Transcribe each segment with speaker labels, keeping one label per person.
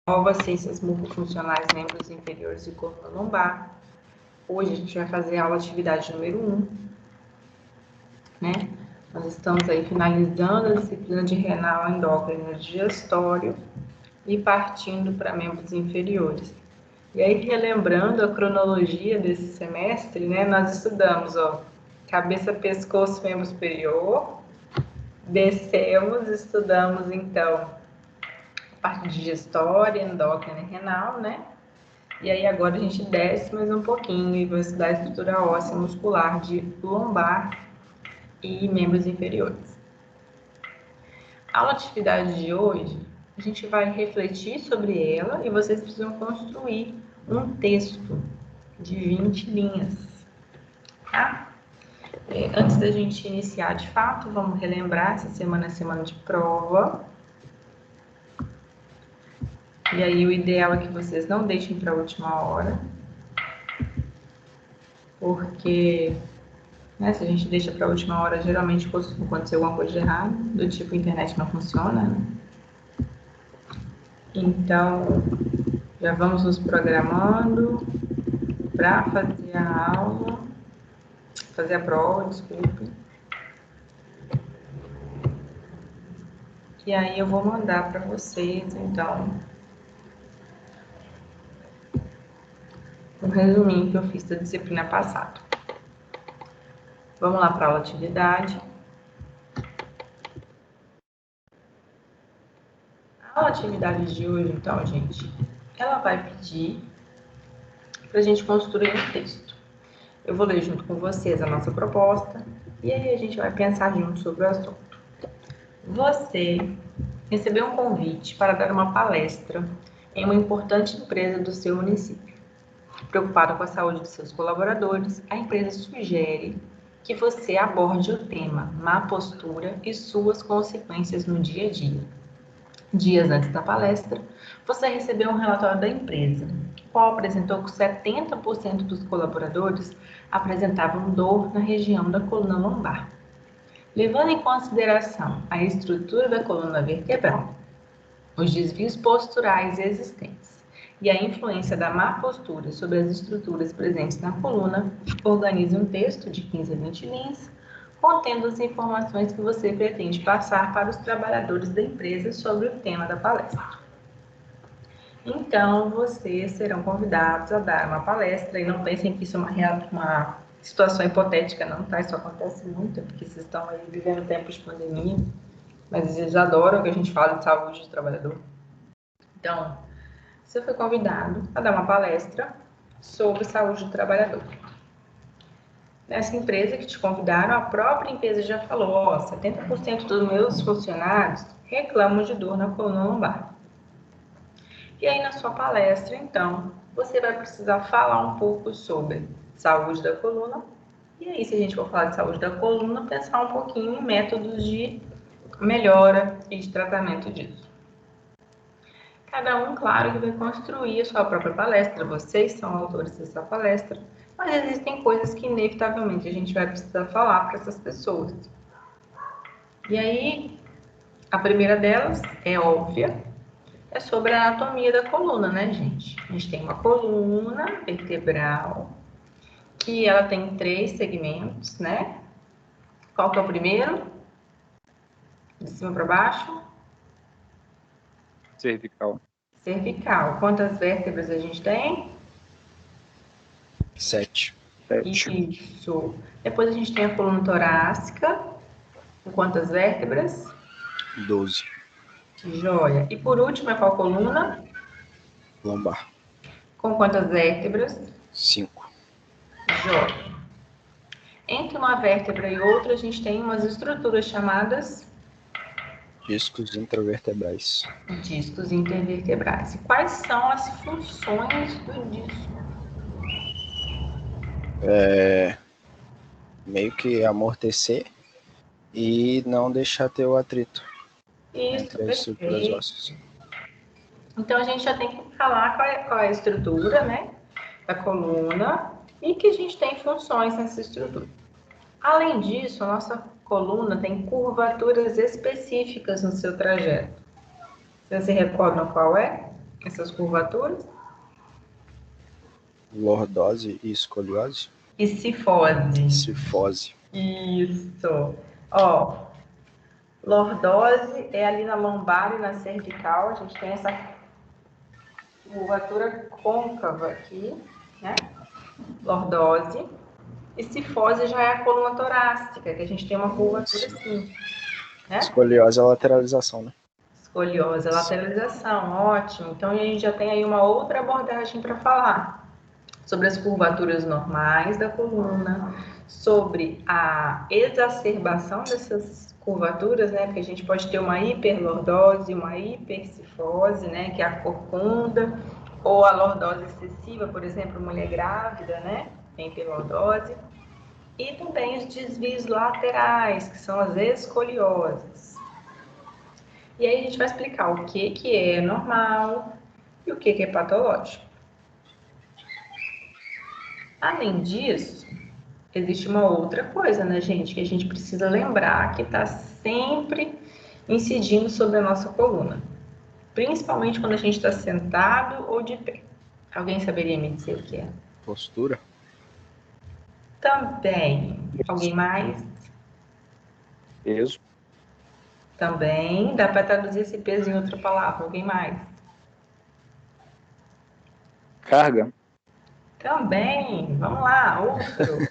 Speaker 1: Novas ciências multifuncionais, membros inferiores e coluna lombar. Hoje a gente vai fazer a aula atividade número 1, né? Nós estamos aí finalizando a disciplina de renal, endócrino e digestório e partindo para membros inferiores. E aí, relembrando a cronologia desse semestre, né? Nós estudamos, ó, cabeça, pescoço, membro superior. Descemos, estudamos, então, parte digestória, endócrina e renal, né? E aí agora a gente desce mais um pouquinho e vai estudar a estrutura óssea muscular de lombar e membros inferiores. A aula atividade de hoje, a gente vai refletir sobre ela e vocês precisam construir um texto de 20 linhas, tá? Antes da gente iniciar de fato, vamos relembrar, essa semana é semana de prova. E aí o ideal é que vocês não deixem para a última hora, porque, né, se a gente deixa para a última hora, geralmente costuma acontecer alguma coisa de errado, do tipo a internet não funciona, né? Então, já vamos nos programando para fazer a aula, fazer a prova, desculpe. E aí eu vou mandar para vocês, então, um resuminho que eu fiz da disciplina passada. Vamos lá para a aula atividade. A aula atividade de hoje, então, gente, ela vai pedir para a gente construir um texto. Eu vou ler junto com vocês a nossa proposta e aí a gente vai pensar junto sobre o assunto. Você recebeu um convite para dar uma palestra em uma importante empresa do seu município. Preocupada com a saúde de seus colaboradores, a empresa sugere que você aborde o tema má postura e suas consequências no dia a dia. Dias antes da palestra, você recebeu um relatório da empresa, o qual apresentou que 70% dos colaboradores apresentavam dor na região da coluna lombar. Levando em consideração a estrutura da coluna vertebral, os desvios posturais existentes e a influência da má postura sobre as estruturas presentes na coluna, organize um texto de 15 a 20 linhas, contendo as informações que você pretende passar para os trabalhadores da empresa sobre o tema da palestra. Então, vocês serão convidados a dar uma palestra, e não pensem que isso é uma situação hipotética, não, tá? Isso acontece muito, porque vocês estão aí vivendo tempos de pandemia, mas eles adoram que a gente fale de saúde do trabalhador. Então, você foi convidado a dar uma palestra sobre saúde do trabalhador. Nessa empresa que te convidaram, a própria empresa já falou, ó, 70% dos meus funcionários reclamam de dor na coluna lombar. E aí, na sua palestra, então, você vai precisar falar um pouco sobre saúde da coluna. E aí, se a gente for falar de saúde da coluna, pensar um pouquinho em métodos de melhora e de tratamento disso. Cada um, claro, que vai construir a sua própria palestra. Vocês são autores dessa palestra, mas existem coisas que, inevitavelmente, a gente vai precisar falar para essas pessoas. E aí, a primeira delas é óbvia, é sobre a anatomia da coluna, né, gente? A gente tem uma coluna vertebral, que ela tem 3 segmentos, né? Qual que é o primeiro? De cima para baixo?
Speaker 2: Cervical.
Speaker 1: Cervical. Quantas vértebras a gente tem?
Speaker 2: 7.
Speaker 1: Isso. Depois a gente tem a coluna torácica, com quantas vértebras?
Speaker 2: 12.
Speaker 1: Joia. E por último, é qual coluna?
Speaker 2: Lombar.
Speaker 1: Com quantas vértebras?
Speaker 2: 5.
Speaker 1: Joia. Entre uma vértebra e outra, a gente tem umas estruturas chamadas
Speaker 2: Discos intravertebrais.
Speaker 1: discos intervertebrais. E quais são as funções do disco?
Speaker 2: Meio que amortecer e não deixar ter o atrito
Speaker 1: Isso,
Speaker 2: entre as estruturas ósseas.
Speaker 1: Então, a gente já tem que falar qual é a estrutura, né, da coluna e que a gente tem funções nessa estrutura. Além disso, a nossa coluna tem curvaturas específicas no seu trajeto. Vocês se recordam qual é? essas curvaturas?
Speaker 2: Lordose e escoliose?
Speaker 1: E cifose.
Speaker 2: Cifose.
Speaker 1: Isso. Ó, lordose é ali na lombar e na cervical. A gente tem essa curvatura côncava aqui, né? Lordose. E cifose já é a coluna torácica, que a gente tem uma curvatura assim, né?
Speaker 2: Escoliose é a lateralização, né?
Speaker 1: Escoliose, lateralização, ótimo. Então a gente já tem aí uma outra abordagem para falar sobre as curvaturas normais da coluna, sobre a exacerbação dessas curvaturas, né? Porque a gente pode ter uma hiperlordose, uma hipercifose, né? Que é a corcunda, ou a lordose excessiva, por exemplo, mulher grávida, né? Tem hiperlordose. E também os desvios laterais, que são as escolioses. E aí a gente vai explicar o que é normal e o que é patológico. Além disso, existe uma outra coisa, né, gente, que a gente precisa lembrar que está sempre incidindo sobre a nossa coluna, principalmente quando a gente está sentado ou de pé. Alguém saberia me dizer o que é?
Speaker 2: Postura?
Speaker 1: Também. Alguém mais?
Speaker 2: Peso.
Speaker 1: Também. Dá para traduzir esse peso em outra palavra. Alguém mais?
Speaker 2: Carga.
Speaker 1: Também. Vamos lá, outro.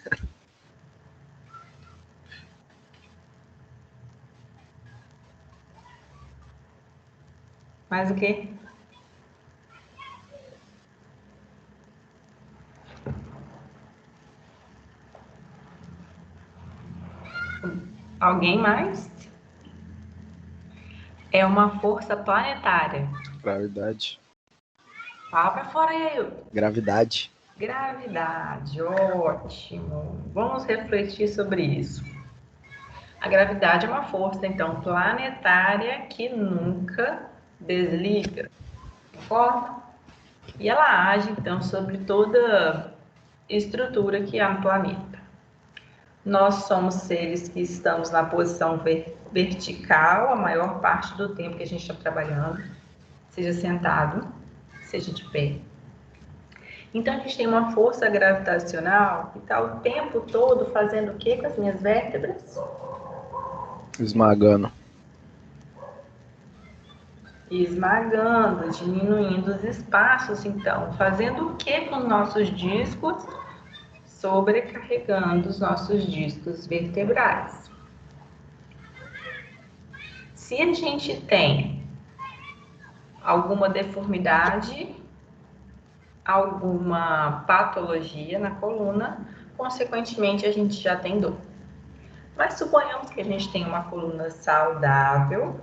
Speaker 1: Mais o quê? Alguém mais? É uma força planetária.
Speaker 2: Gravidade.
Speaker 1: Fala pra fora aí.
Speaker 2: Gravidade.
Speaker 1: Gravidade, ótimo. Vamos refletir sobre isso. A gravidade é uma força, então, planetária que nunca desliga, concorda? E ela age, então, sobre toda estrutura que há no planeta. Nós somos seres que estamos na posição vertical a maior parte do tempo que a gente está trabalhando, seja sentado, seja de pé. Então, a gente tem uma força gravitacional que está o tempo todo fazendo o que com as minhas vértebras?
Speaker 2: Esmagando.
Speaker 1: Esmagando, diminuindo os espaços, então. Fazendo o que com os nossos discos? Sobrecarregando os nossos discos vertebrais. Se a gente tem alguma deformidade, alguma patologia na coluna, consequentemente a gente já tem dor. Mas suponhamos que a gente tem uma coluna saudável,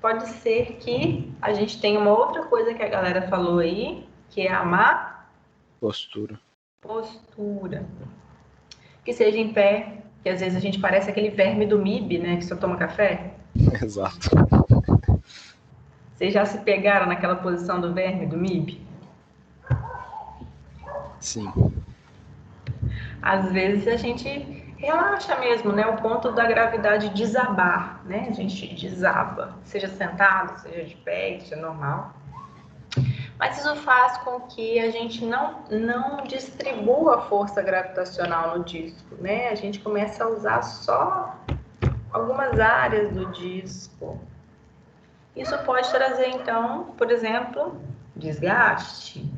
Speaker 1: pode ser que a gente tenha uma outra coisa que a galera falou aí, que é a má
Speaker 2: Postura.
Speaker 1: postura. Que seja em pé, que às vezes a gente parece aquele verme do MIB, né, que só toma café.
Speaker 2: Exato.
Speaker 1: Vocês já se pegaram naquela posição do verme do MIB?
Speaker 2: Sim.
Speaker 1: Às vezes a gente relaxa mesmo, né? O ponto da gravidade desabar, né? A gente desaba, seja sentado, seja de pé, isso é normal. Mas isso faz com que a gente não distribua a força gravitacional no disco, né? A gente começa a usar só algumas áreas do disco. Isso pode trazer, então, por exemplo, desgaste.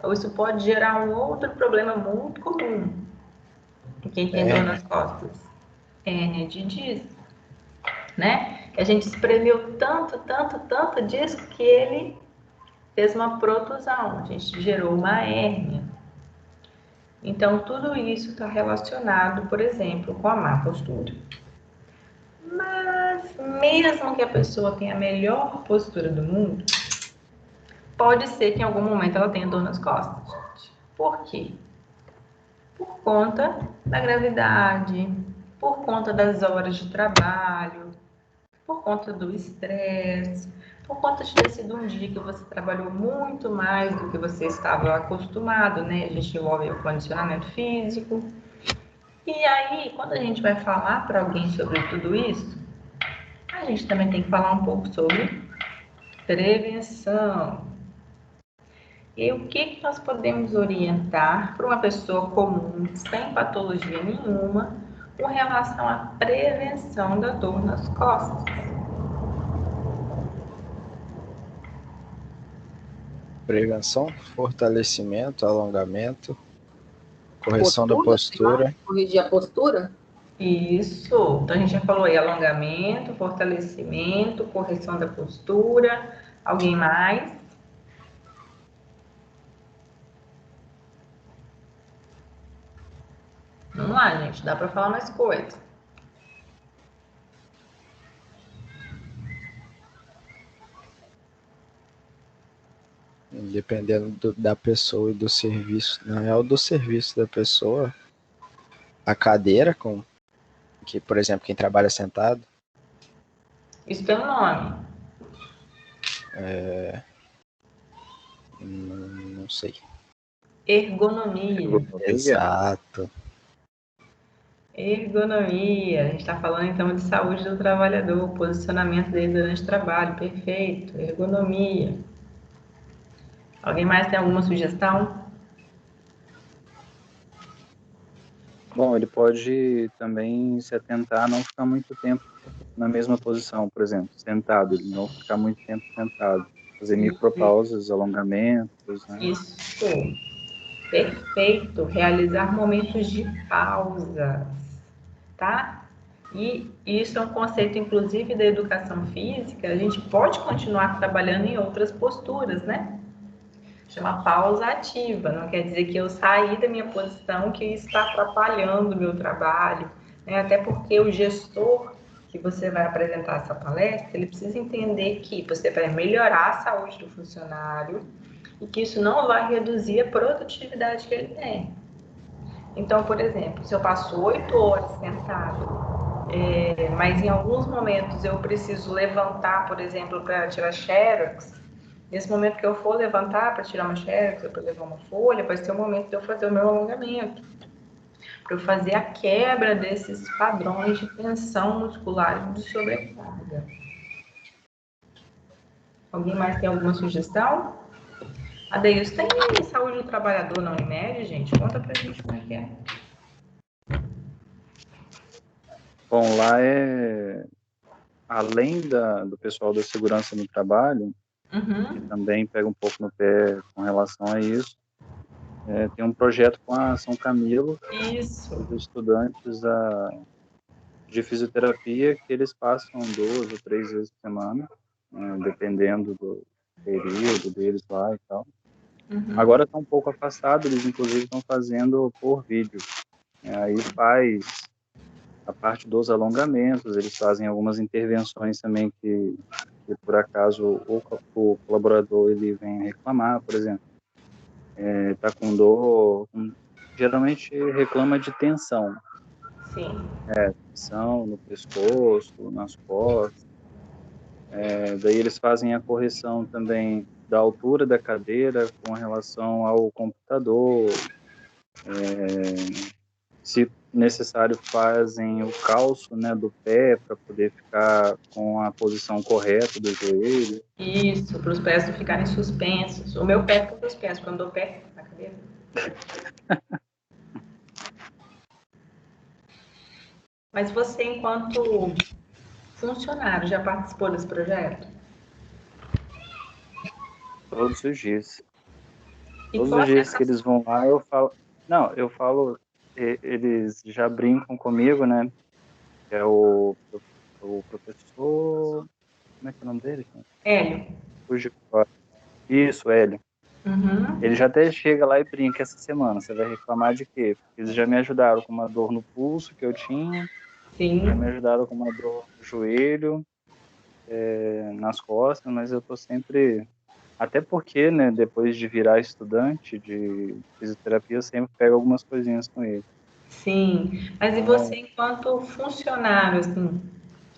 Speaker 1: Ou isso pode gerar um outro problema muito comum em quem tem dor nas costas. Hérnia de disco, né? Que a gente espremeu tanto, tanto, tanto disco que ele fez uma protusão, a gente gerou uma hérnia. Então, tudo isso está relacionado, por exemplo, com a má postura. Mas, mesmo que a pessoa tenha a melhor postura do mundo, pode ser que em algum momento ela tenha dor nas costas, gente. Por quê? Por conta da gravidade, por conta das horas de trabalho, por conta do estresse, por conta de ter sido um dia que você trabalhou muito mais do que você estava acostumado, né? A gente envolve o condicionamento físico. E aí, quando a gente vai falar para alguém sobre tudo isso, a gente também tem que falar um pouco sobre prevenção. E o que nós podemos orientar para uma pessoa comum, sem patologia nenhuma, com relação à prevenção da dor nas costas?
Speaker 2: Prevenção, fortalecimento, alongamento, correção da
Speaker 3: Postura, sei lá,
Speaker 2: postura.
Speaker 3: corrigir a postura.
Speaker 1: Isso. Então a gente já falou aí alongamento, fortalecimento, correção da postura. Alguém mais? Vamos lá, gente. Dá para falar mais coisa.
Speaker 2: Dependendo da pessoa e do serviço. Na real, do serviço da pessoa, a cadeira, que, por exemplo, quem trabalha sentado,
Speaker 1: Isso tem um nome.
Speaker 2: não sei.
Speaker 1: Ergonomia.
Speaker 2: Exato.
Speaker 1: Ergonomia. A gente está falando então de saúde do trabalhador, posicionamento dele durante o trabalho. Perfeito. Ergonomia. Alguém mais tem alguma sugestão?
Speaker 4: Bom, ele pode também se atentar a não ficar muito tempo na mesma posição, por exemplo, sentado, ele não ficar muito tempo sentado. Fazer micropausas, alongamentos, né?
Speaker 1: Isso. Perfeito. Realizar momentos de pausa, tá? E isso é um conceito, inclusive, da educação física. A gente pode continuar trabalhando em outras posturas, né? Chama pausa ativa. Não quer dizer que eu saí da minha posição, que isso está atrapalhando o meu trabalho, né? Até porque o gestor que você vai apresentar essa palestra, ele precisa entender que você vai melhorar a saúde do funcionário e que isso não vai reduzir a produtividade que ele tem. Então, por exemplo, se eu passo 8 horas sentado, mas em alguns momentos eu preciso levantar, por exemplo, para tirar xerox, nesse momento que eu for levantar para tirar uma xerox, para levar uma folha, vai ser o momento de eu fazer o meu alongamento, para eu fazer a quebra desses padrões de tensão muscular e de sobrecarga. Alguém mais tem alguma sugestão? Adeilson, tem saúde do trabalhador na Unimed, gente? Conta pra gente como é que é.
Speaker 4: Bom, lá além do pessoal da segurança no trabalho, que também pega um pouco no pé com relação a isso, tem um projeto com a São Camilo, os estudantes de fisioterapia, que eles passam 2 ou 3 vezes por semana, dependendo do período deles lá e tal. Agora está um pouco afastado, eles inclusive estão fazendo por vídeo. Aí faz a parte dos alongamentos, eles fazem algumas intervenções também que por acaso o colaborador ele vem reclamar, por exemplo, está com dor, geralmente reclama de tensão.
Speaker 1: Sim.
Speaker 4: Tensão no pescoço, nas costas. Daí eles fazem a correção também da altura da cadeira com relação ao computador. Se necessário, fazem o calço, né, do pé para poder ficar com a posição correta do joelho.
Speaker 1: Isso, para os pés não ficarem suspensos. O meu pé fica suspenso quando eu dou pé na cadeira. Mas você, enquanto funcionário, já participou desse projeto?
Speaker 4: Todos os dias.
Speaker 1: E
Speaker 4: Todos
Speaker 1: qual
Speaker 4: os
Speaker 1: a
Speaker 4: dias que
Speaker 1: sensação?
Speaker 4: eles vão lá, eu falo... Não, eu falo... Eles já brincam comigo, né? Que é o professor... Como é que é o nome dele?
Speaker 1: Hélio.
Speaker 4: Isso, Hélio.
Speaker 1: Uhum.
Speaker 4: Ele já até chega lá e brinca essa semana. Você vai reclamar de quê? Porque eles já me ajudaram com uma dor no pulso que eu tinha.
Speaker 1: Sim.
Speaker 4: Já me ajudaram com uma dor no joelho, nas costas, mas eu tô sempre... Até porque, né, depois de virar estudante de fisioterapia, eu sempre pego algumas coisinhas com ele.
Speaker 1: Sim. Mas e você, enquanto funcionário, assim,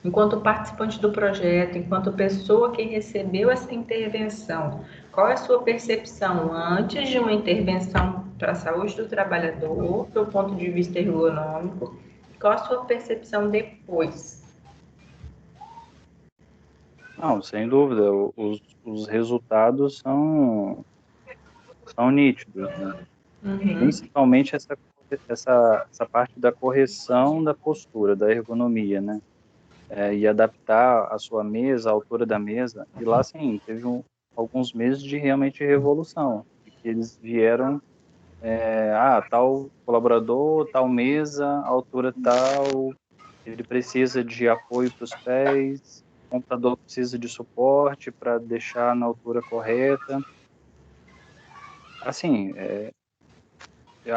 Speaker 1: enquanto participante do projeto, enquanto pessoa que recebeu essa intervenção, qual é a sua percepção antes de uma intervenção para a saúde do trabalhador, do ponto de vista ergonômico? Qual a sua percepção depois?
Speaker 4: Não, sem dúvida, os resultados são são nítidos, né? Principalmente essa parte da correção da postura, da ergonomia, né? E adaptar a sua mesa, a altura da mesa. E lá, sim, teve alguns meses de realmente revolução, que eles vieram, tal colaborador, tal mesa, altura tal, ele precisa de apoio para os pés, o computador precisa de suporte para deixar na altura correta. Assim,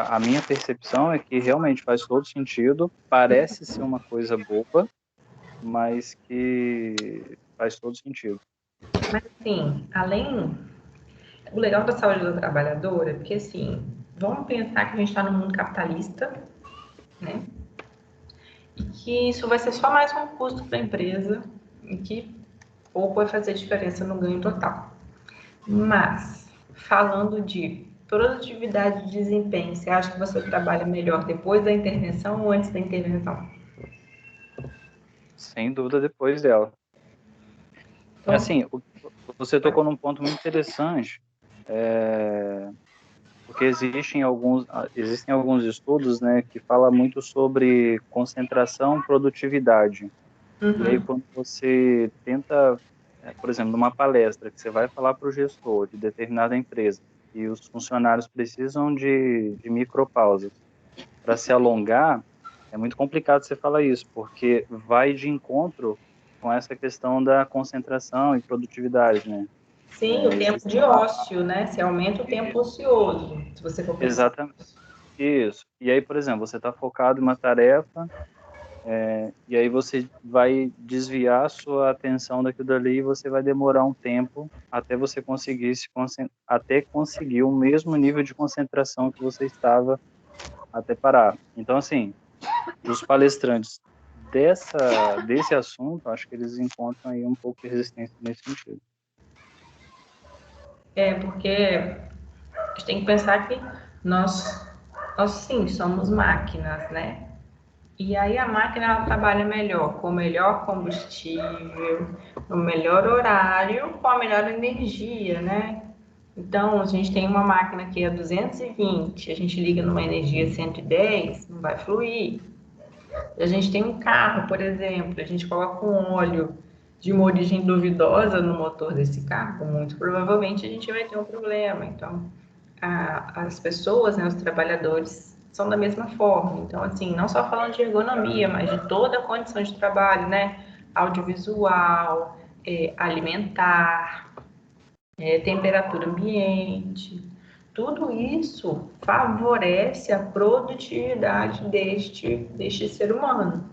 Speaker 4: a minha percepção é que realmente faz todo sentido, parece ser uma coisa boba, mas que faz todo sentido.
Speaker 1: Mas, assim, o legal da saúde do trabalhador é porque, assim, vamos pensar que a gente está no mundo capitalista, né? E que isso vai ser só mais um custo para a empresa e que pouco vai fazer diferença no ganho total. Mas, falando de produtividade e desempenho, você acha que você trabalha melhor depois da intervenção ou antes da intervenção?
Speaker 4: Sem dúvida, depois dela. Então, assim, você tocou num ponto muito interessante, porque existem alguns estudos, né, que falam muito sobre concentração e produtividade. E aí, quando você tenta, por exemplo, numa palestra, que você vai falar para o gestor de determinada empresa, e os funcionários precisam de micropausas para se alongar, é muito complicado você falar isso, porque vai de encontro com essa questão da concentração e produtividade, né?
Speaker 1: Sim, o tempo de ócio, né? Você aumenta o tempo ocioso, se você for pensar.
Speaker 4: Exatamente. Isso. E aí, por exemplo, você está focado em uma tarefa, e aí você vai desviar a sua atenção daquilo dali e você vai demorar um tempo até você conseguir até conseguir o mesmo nível de concentração que você estava até parar. Então, assim, os palestrantes desse assunto, acho que eles encontram aí um pouco de resistência nesse sentido.
Speaker 1: Porque a gente tem que pensar que nós sim, somos máquinas, né? E aí a máquina ela trabalha melhor, com o melhor combustível, no melhor horário, com a melhor energia, né? Então, a gente tem uma máquina que é 220, a gente liga numa energia 110, não vai fluir. A gente tem um carro, por exemplo, a gente coloca um óleo de uma origem duvidosa no motor desse carro, muito provavelmente a gente vai ter um problema. Então, as pessoas, né, os trabalhadores, são da mesma forma. Então, assim, não só falando de ergonomia, mas de toda a condição de trabalho, né? Audiovisual, alimentar, temperatura ambiente. Tudo isso favorece a produtividade deste ser humano.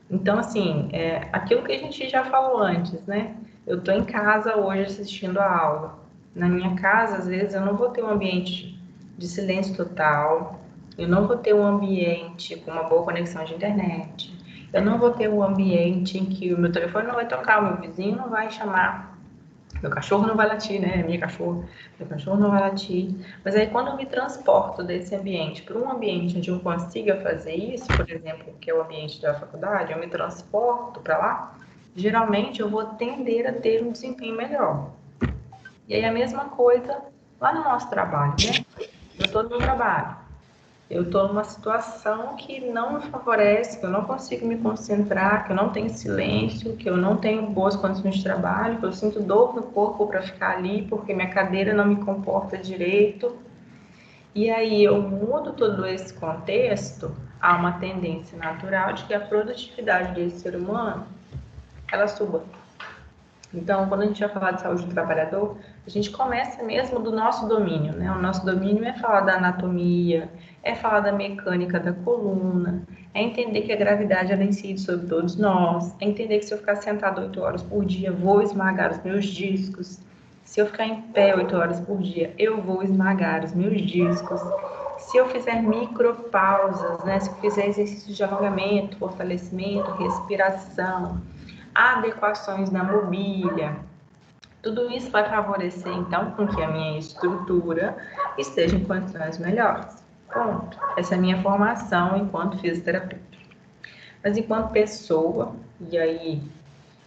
Speaker 1: Então, assim, aquilo que a gente já falou antes, né? Eu estou em casa hoje assistindo a aula. Na minha casa, às vezes, eu não vou ter um ambiente de silêncio total, eu não vou ter um ambiente com uma boa conexão de internet, eu não vou ter um ambiente em que o meu telefone não vai tocar, o meu vizinho não vai chamar, meu cachorro não vai latir, né? Meu cachorro não vai latir. Mas aí, quando eu me transporto desse ambiente para um ambiente onde eu consiga fazer isso, por exemplo, que é o ambiente da faculdade, eu me transporto para lá, geralmente eu vou tender a ter um desempenho melhor. E aí, a mesma coisa lá no nosso trabalho, né? Eu estou no meu trabalho. Eu estou numa situação que não me favorece, que eu não consigo me concentrar, que eu não tenho silêncio, que eu não tenho boas condições de trabalho, que eu sinto dor no corpo para ficar ali, porque minha cadeira não me comporta direito. E aí eu mudo todo esse contexto, há uma tendência natural de que a produtividade desse ser humano, ela suba. Então, quando a gente vai falar de saúde do trabalhador, a gente começa mesmo do nosso domínio, né? O nosso domínio é falar da anatomia, é falar da mecânica da coluna, é entender que a gravidade ela incide sobre todos nós, é entender que se eu ficar sentado 8 horas por dia, vou esmagar os meus discos. Se eu ficar em pé 8 horas por dia, eu vou esmagar os meus discos. Se eu fizer micropausas, né? Se eu fizer exercícios de alongamento, fortalecimento, respiração, adequações na mobília, tudo isso vai favorecer, então, com que a minha estrutura esteja em condições melhores. Ponto. Essa é a minha formação enquanto fisioterapeuta. Mas enquanto pessoa, e aí,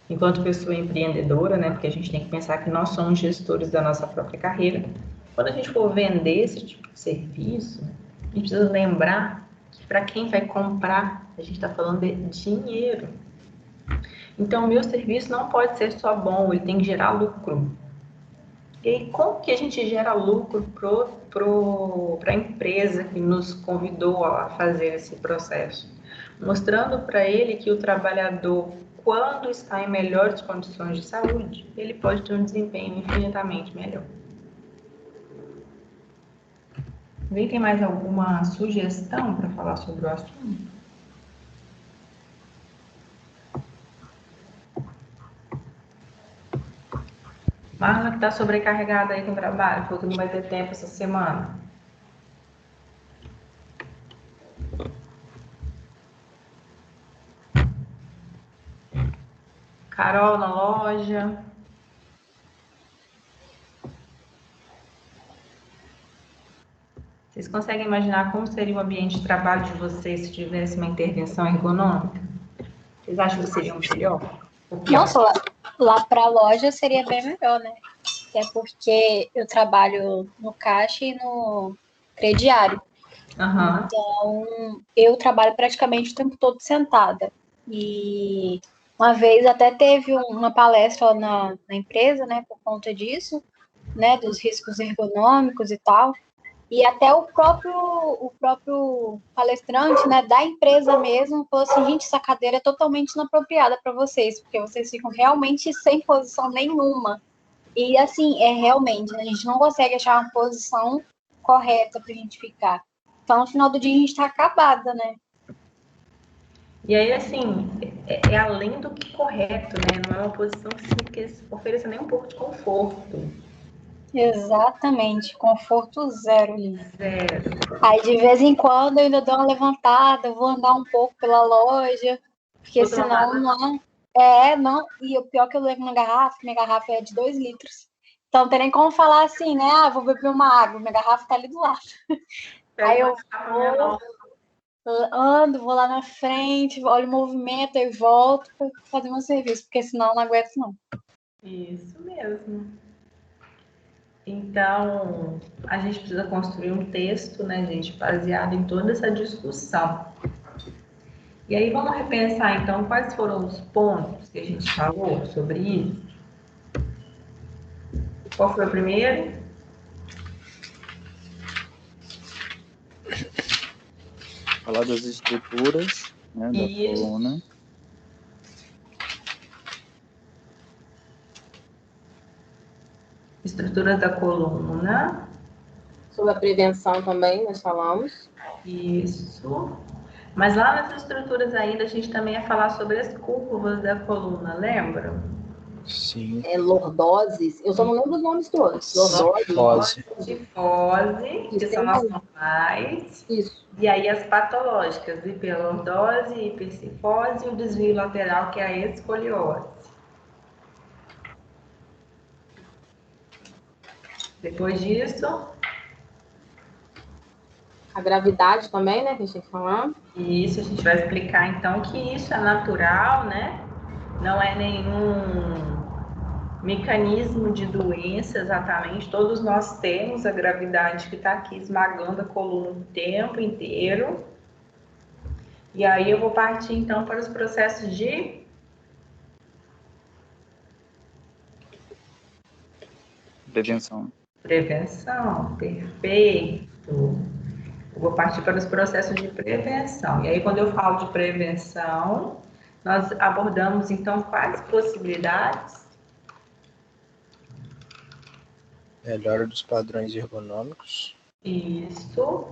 Speaker 1: enquanto pessoa empreendedora, né, porque a gente tem que pensar que nós somos gestores da nossa própria carreira, Quando a gente for vender esse tipo de serviço, a gente precisa lembrar que para quem vai comprar, a gente está falando de dinheiro. Então, o meu serviço não pode ser só bom, ele tem que gerar lucro. E aí, como que a gente gera lucro para a empresa que nos convidou a fazer esse processo? Mostrando para ele que o trabalhador, quando está em melhores condições de saúde, ele pode ter um desempenho infinitamente melhor. Alguém tem mais alguma sugestão para falar sobre o assunto? Marla, que está sobrecarregada aí com o trabalho, falou que não vai ter tempo essa semana. Carol na loja. Vocês conseguem imaginar como seria o ambiente de trabalho de vocês se tivesse uma intervenção ergonômica? Vocês acham que seria melhor?
Speaker 3: Nossa, lá para a loja seria bem melhor, né? É porque eu trabalho no caixa e no crediário.
Speaker 1: Uhum.
Speaker 3: Então, eu trabalho praticamente o tempo todo sentada. E uma vez até teve uma palestra na empresa, né, por conta disso, né, dos riscos ergonômicos e tal. E até o próprio palestrante, né, da empresa mesmo, falou assim, gente, essa cadeira é totalmente inapropriada para vocês, porque vocês ficam realmente sem posição nenhuma. E assim, realmente, a gente não consegue achar uma posição correta para a gente ficar. Então, no final do dia, a gente está acabada, né?
Speaker 1: E aí, assim, é além do que correto, né? Não é uma posição que ofereça nem um pouco de conforto.
Speaker 3: Exatamente, conforto zero ali.
Speaker 1: Zero.
Speaker 3: Aí, de vez em quando, eu ainda dou uma levantada, vou andar um pouco pela loja, porque senão não... não. E o pior é que eu levo uma garrafa, minha garrafa é de 2 litros. Então, não tem nem como falar assim, né? Vou beber uma água, minha garrafa tá ali do lado. Aí eu ando, vou lá na frente, olho o movimento e volto para fazer meu serviço, porque senão não aguento, não.
Speaker 1: Isso mesmo. Então, a gente precisa construir um texto, né, gente, baseado em toda essa discussão. E aí, vamos repensar, então, quais foram os pontos que a gente falou sobre isso? Qual foi o primeiro?
Speaker 4: Falar das estruturas, né, da coluna.
Speaker 1: Estruturas da coluna.
Speaker 5: Sobre a prevenção também, nós falamos.
Speaker 1: Isso. Mas lá nas estruturas ainda, a gente também ia falar sobre as curvas da coluna, lembra?
Speaker 2: Sim.
Speaker 5: Lordoses. Eu só não lembro os nomes todos.
Speaker 2: Lordose.
Speaker 1: Tifose, que são as normais.
Speaker 5: Isso.
Speaker 1: E aí as patológicas, hiperlordose, hipercifose e o desvio lateral, que é a escoliose. Depois disso...
Speaker 5: A gravidade também, né, que a gente tem que falar.
Speaker 1: Isso, a gente vai explicar então que isso é natural, né? Não é nenhum mecanismo de doença exatamente. Todos nós temos a gravidade que está aqui esmagando a coluna o tempo inteiro. E aí eu vou partir então para os processos de
Speaker 4: prevenção.
Speaker 1: Prevenção, perfeito. Eu vou partir para os processos de prevenção. E aí, quando eu falo de prevenção, nós abordamos, então, quais possibilidades?
Speaker 2: Melhora dos padrões ergonômicos.
Speaker 1: Isso.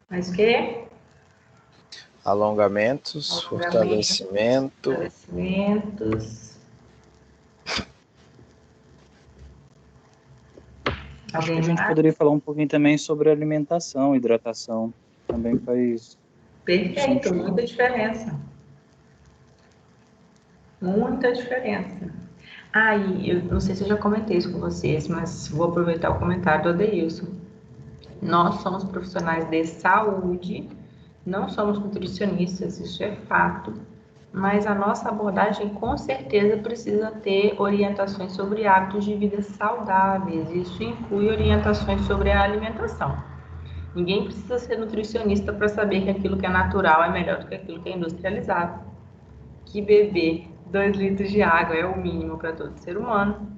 Speaker 1: Mais o quê?
Speaker 2: Alongamentos, fortalecimento.
Speaker 4: A gente poderia falar um pouquinho também sobre alimentação, hidratação. Também faz...
Speaker 1: Perfeito, muita diferença. Muita diferença. E eu não sei se eu já comentei isso com vocês, mas vou aproveitar o comentário do Adeilson. Nós somos profissionais de saúde, não somos nutricionistas, isso é fato. mas a nossa abordagem com certeza precisa ter orientações sobre hábitos de vida saudáveis. Isso inclui orientações sobre a alimentação. Ninguém precisa ser nutricionista para saber que aquilo que é natural é melhor do que aquilo que é industrializado. Que beber 2 litros de água é o mínimo para todo ser humano.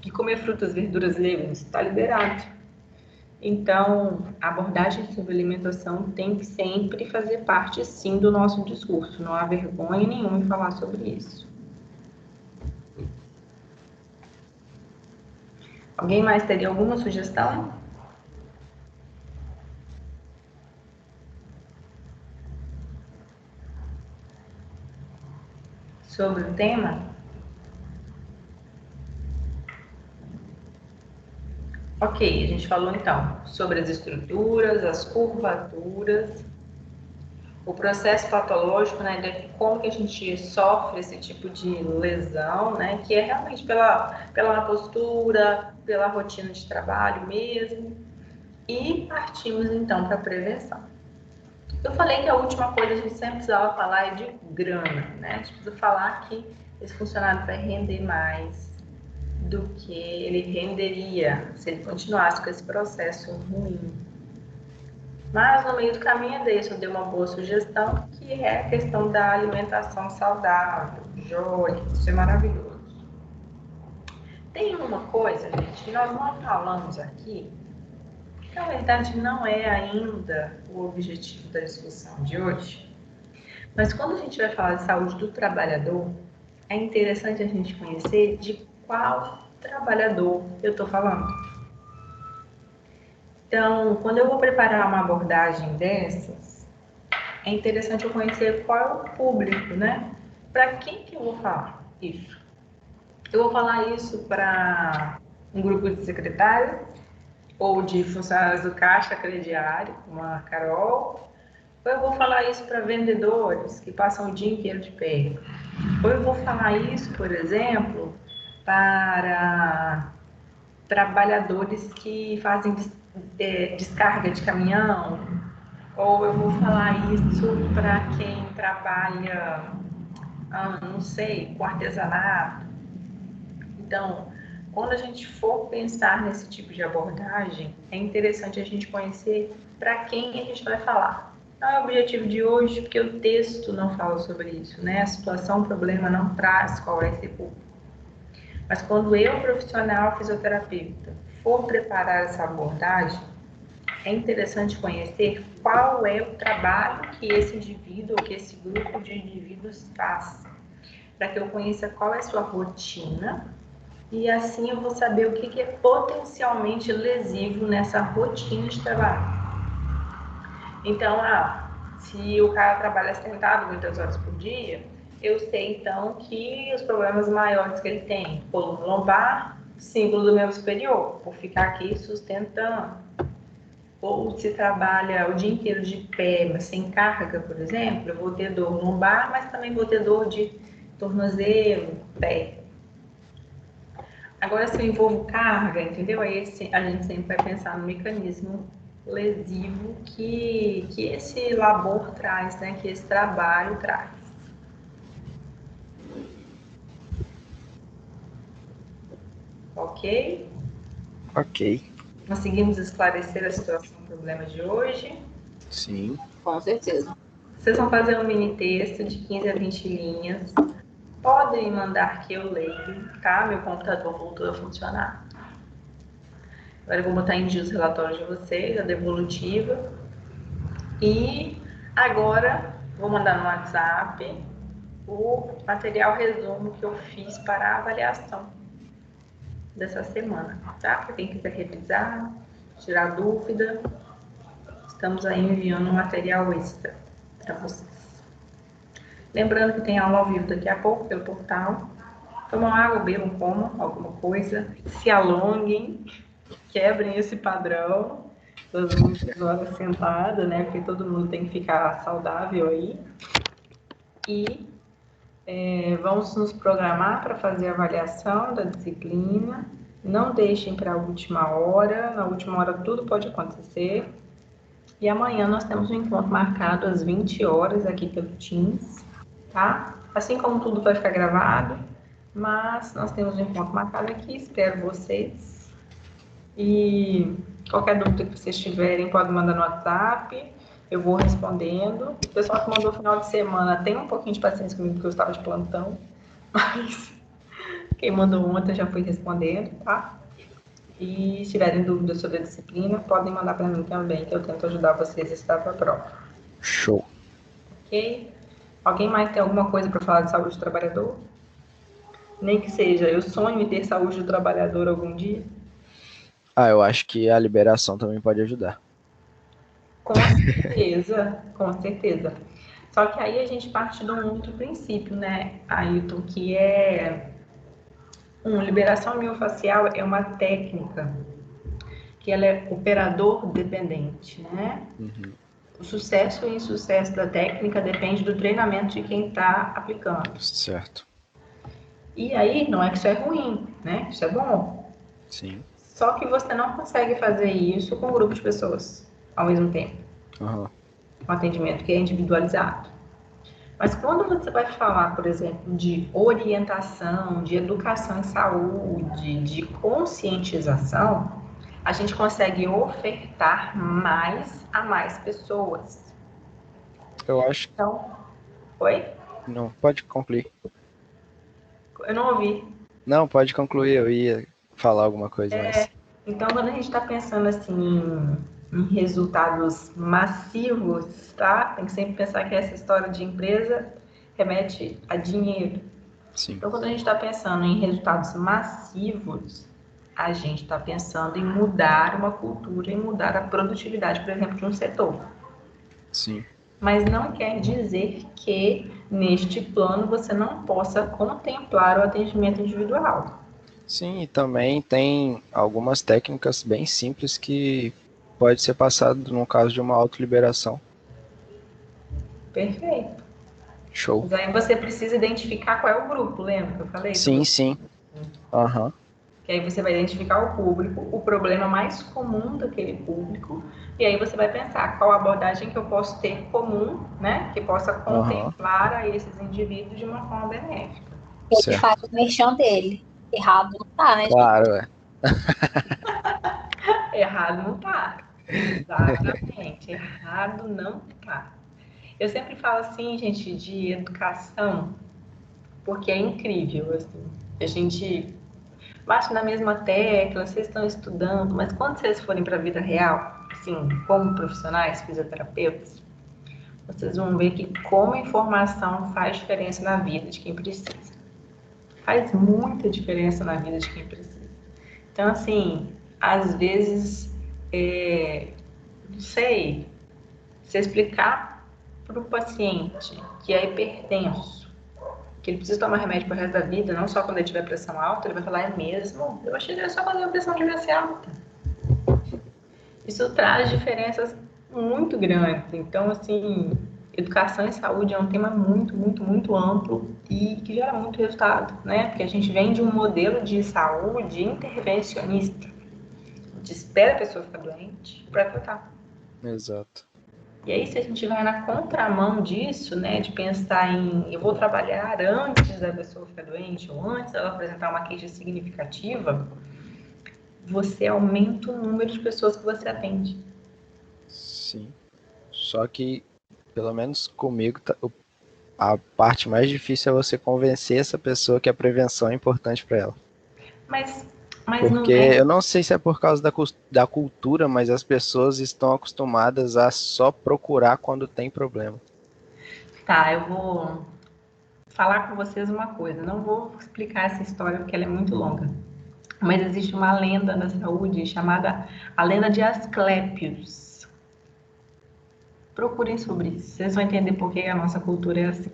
Speaker 1: Que comer frutas, verduras e legumes está liberado. Então, a abordagem sobre alimentação tem que sempre fazer parte, sim, do nosso discurso. Não há vergonha nenhuma em falar sobre isso. Alguém mais teria alguma sugestão? Sobre o tema? Ok, a gente falou então sobre as estruturas, as curvaturas, o processo patológico, né, de como que a gente sofre esse tipo de lesão, né, que é realmente pela postura, pela rotina de trabalho mesmo, e partimos então para a prevenção. Eu falei que a última coisa a gente sempre precisava falar é de grana, né, a gente precisa falar que esse funcionário vai render mais do que ele renderia se ele continuasse com esse processo ruim. Mas no meio do caminho desse eu dei uma boa sugestão, que é a questão da alimentação saudável. Joia, isso é maravilhoso. Tem uma coisa, gente, que nós não falamos aqui, que na verdade não é ainda o objetivo da discussão de hoje, mas quando a gente vai falar de saúde do trabalhador, é interessante a gente conhecer de qual trabalhador eu estou falando. Então, quando eu vou preparar uma abordagem dessas, é interessante eu conhecer qual é o público, né? Para quem que eu vou falar isso? Eu vou falar isso para um grupo de secretários ou de funcionários do caixa crediário, como a Carol, ou eu vou falar isso para vendedores que passam o dia inteiro de pé, ou eu vou falar isso, por exemplo, para trabalhadores que fazem descarga de caminhão, ou eu vou falar isso para quem trabalha, não sei, com artesanato. Então, quando a gente for pensar nesse tipo de abordagem, é interessante a gente conhecer para quem a gente vai falar. Não é o objetivo de hoje, porque o texto não fala sobre isso, né? A situação, o problema não traz qual é esse público. Mas quando eu, profissional fisioterapeuta, for preparar essa abordagem, é interessante conhecer qual é o trabalho que esse indivíduo ou que esse grupo de indivíduos faz, para que eu conheça qual é a sua rotina e assim eu vou saber o que é potencialmente lesivo nessa rotina de trabalho. Então, se o cara trabalha sentado muitas horas por dia, eu sei então que os problemas maiores que ele tem, coluna lombar, símbolo do membro superior, por ficar aqui sustentando. Ou se trabalha o dia inteiro de pé, mas sem carga, por exemplo, eu vou ter dor lombar, mas também vou ter dor de tornozelo, pé. Agora, se eu envolvo carga, entendeu? Aí a gente sempre vai pensar no mecanismo lesivo que esse labor traz, né? Que esse trabalho traz. Ok?
Speaker 2: Ok.
Speaker 1: Conseguimos esclarecer a situação do problema de hoje?
Speaker 2: Sim.
Speaker 5: Com certeza.
Speaker 1: Vocês vão fazer um mini texto de 15 a 20 linhas. Podem mandar que eu leio, tá? Meu computador voltou a funcionar. Agora eu vou botar em dia os relatórios de vocês, a devolutiva. E agora vou mandar no WhatsApp o material resumo que eu fiz para a avaliação dessa semana, tá? Para quem quiser revisar, tirar dúvida, estamos aí enviando um material extra para vocês. Lembrando que tem aula ao vivo daqui a pouco pelo portal. Tomam água, bebam, comam alguma coisa, se alonguem, quebrem esse padrão das muitas horas sentada, né? Porque todo mundo tem que ficar saudável aí. E vamos nos programar para fazer a avaliação da disciplina. Não deixem para a última hora. Na última hora tudo pode acontecer. E amanhã nós temos um encontro marcado às 20 horas aqui pelo Teams. tá? Assim como tudo vai ficar gravado, mas nós temos um encontro marcado aqui, espero vocês. E qualquer dúvida que vocês tiverem, podem mandar no WhatsApp, eu vou respondendo. O pessoal que mandou final de semana tem um pouquinho de paciência comigo, porque eu estava de plantão, mas quem mandou ontem eu já fui respondendo, tá? E se tiverem dúvidas sobre a disciplina, podem mandar para mim também, que eu tento ajudar vocês a estar para a prova.
Speaker 2: Show.
Speaker 1: Ok? Alguém mais tem alguma coisa para falar de saúde do trabalhador? Nem que seja, eu sonho em ter saúde do trabalhador algum dia.
Speaker 2: Eu acho que a liberação também pode ajudar.
Speaker 1: Com certeza, com certeza. Só que aí a gente parte de um outro princípio, né, Ailton, que é liberação miofascial é uma técnica que ela é operador dependente, né?
Speaker 2: Uhum.
Speaker 1: O sucesso e insucesso da técnica depende do treinamento de quem está aplicando.
Speaker 2: Certo.
Speaker 1: E aí, não é que isso é ruim, né? Isso é bom.
Speaker 2: Sim.
Speaker 1: Só que você não consegue fazer isso com um grupo de pessoas ao mesmo tempo.
Speaker 2: Uhum.
Speaker 1: Um atendimento que é individualizado. Mas quando você vai falar, por exemplo, de orientação, de educação em saúde, de conscientização, a gente consegue ofertar mais a mais pessoas.
Speaker 2: Eu acho que...
Speaker 1: Então, oi?
Speaker 2: Não, pode concluir.
Speaker 1: Eu não ouvi.
Speaker 2: Não, pode concluir, eu ia falar alguma coisa, mas...
Speaker 1: Então, quando a gente está pensando assim em resultados massivos, tá? Tem que sempre pensar que essa história de empresa remete a dinheiro.
Speaker 2: Sim.
Speaker 1: Então, quando a gente está pensando em resultados massivos, a gente está pensando em mudar uma cultura, em mudar a produtividade, por exemplo, de um setor.
Speaker 2: Sim.
Speaker 1: Mas não quer dizer que neste plano você não possa contemplar o atendimento individual.
Speaker 2: Sim, e também tem algumas técnicas bem simples que pode ser passado no caso de uma autoliberação.
Speaker 1: Perfeito.
Speaker 2: Show.
Speaker 1: Mas aí você precisa identificar qual é o grupo, lembra que eu falei?
Speaker 2: Sim, sim. Aham.
Speaker 1: Que aí você vai identificar o público, o problema mais comum daquele público, e aí você vai pensar qual abordagem que eu posso ter comum, né? Que possa contemplar a esses indivíduos de uma forma benéfica.
Speaker 3: Ele faz o merchan dele. Errado não tá, né?
Speaker 2: Claro, é.
Speaker 1: Errado não tá. Exatamente. Errado não tá. Eu sempre falo assim, gente, de educação, porque é incrível, assim. A gente bate na mesma tecla, vocês estão estudando, mas quando vocês forem para a vida real, assim, como profissionais, fisioterapeutas, vocês vão ver que como a informação faz diferença na vida de quem precisa. Faz muita diferença na vida de quem precisa. Então, assim, às vezes, não sei, se explicar para o paciente que é hipertenso, que ele precisa tomar remédio pro resto da vida, não só quando ele tiver pressão alta, ele vai falar, é mesmo? Eu achei que era só quando a pressão tivesse alta. Isso traz diferenças muito grandes. Então, assim, educação e saúde é um tema muito, muito, muito amplo e que gera muito resultado, né? Porque a gente vem de um modelo de saúde intervencionista. A gente espera a pessoa ficar doente para tratar.
Speaker 2: Exato.
Speaker 1: E aí, se a gente vai na contramão disso, né, de pensar em eu vou trabalhar antes da pessoa ficar doente ou antes dela apresentar uma queixa significativa, você aumenta o número de pessoas que você atende.
Speaker 2: Sim. Só que, pelo menos comigo, a parte mais difícil é você convencer essa pessoa que a prevenção é importante para ela.
Speaker 1: Mas
Speaker 2: porque
Speaker 1: não é...
Speaker 2: eu não sei se é por causa da cultura, mas as pessoas estão acostumadas a só procurar quando tem problema.
Speaker 1: Tá, eu vou falar com vocês uma coisa. Não vou explicar essa história porque ela é muito longa. Mas existe uma lenda na saúde chamada a lenda de Asclépios. Procurem sobre isso. Vocês vão entender por que a nossa cultura é assim.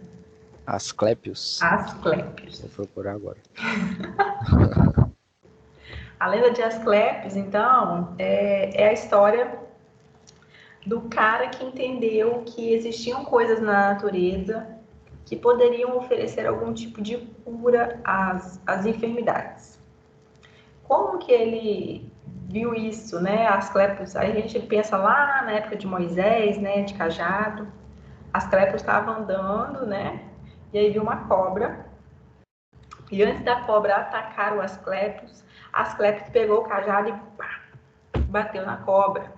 Speaker 2: Asclépios?
Speaker 1: Asclépios.
Speaker 2: Vou procurar agora.
Speaker 1: A lenda de Asclépios, então, é a história do cara que entendeu que existiam coisas na natureza que poderiam oferecer algum tipo de cura às enfermidades. Como que ele viu isso, né? Asclépios, aí a gente pensa lá na época de Moisés, né, de cajado. Asclépios estava andando, né? E aí viu uma cobra. E antes da cobra atacar o Asclepius pegou o cajado e pá, bateu na cobra.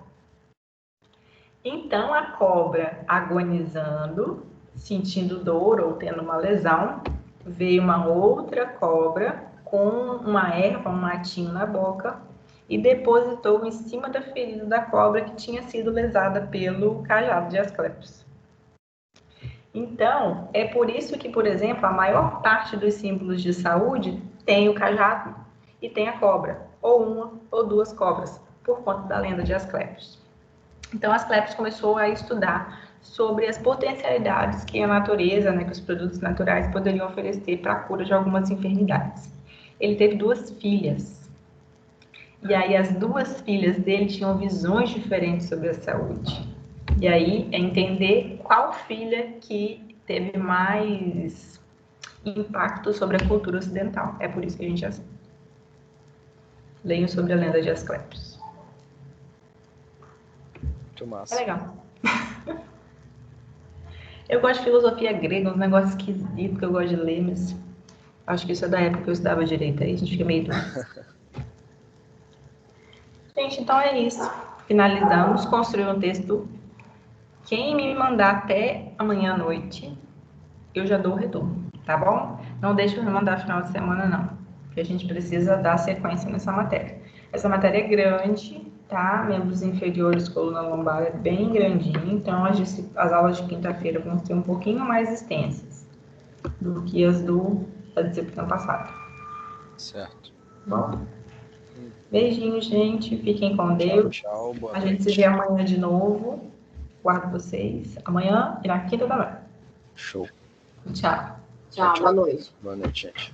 Speaker 1: Então a cobra, agonizando, sentindo dor ou tendo uma lesão, veio uma outra cobra com uma erva, um matinho na boca e depositou em cima da ferida da cobra que tinha sido lesada pelo cajado de Asclepius. Então, é por isso que, por exemplo, a maior parte dos símbolos de saúde tem o cajado e tem a cobra, ou uma ou duas cobras, por conta da lenda de Asclepius. Então, Asclepius começou a estudar sobre as potencialidades que a natureza, que os produtos naturais poderiam oferecer para a cura de algumas enfermidades. Ele teve 2 filhas, e aí as 2 filhas dele tinham visões diferentes sobre a saúde. E aí é entender qual filha que teve mais impacto sobre a cultura ocidental. É por isso que a gente já leiam sobre a lenda de Asclepius.
Speaker 2: Muito massa.
Speaker 1: É legal. Eu gosto de filosofia grega, um negócio esquisito que eu gosto de ler, mas acho que isso é da época que eu estudava direito, aí a gente fica meio doido. Gente, então é isso. Finalizamos, construir um texto. Quem me mandar até amanhã à noite, eu já dou o retorno, tá bom? Não deixe eu me mandar final de semana, não. Porque a gente precisa dar sequência nessa matéria. Essa matéria é grande, tá? Membros inferiores, coluna lombar é bem grandinho. Então, as aulas de quinta-feira vão ser um pouquinho mais extensas do que as da disciplina passada.
Speaker 2: Certo.
Speaker 1: Bom? Beijinho, gente. Fiquem com Deus.
Speaker 2: Tchau, boa noite.
Speaker 1: A gente se vê amanhã de novo. Guardo vocês amanhã e na quinta também.
Speaker 2: Show.
Speaker 1: Tchau.
Speaker 5: Tchau, boa noite.
Speaker 2: Boa noite, gente.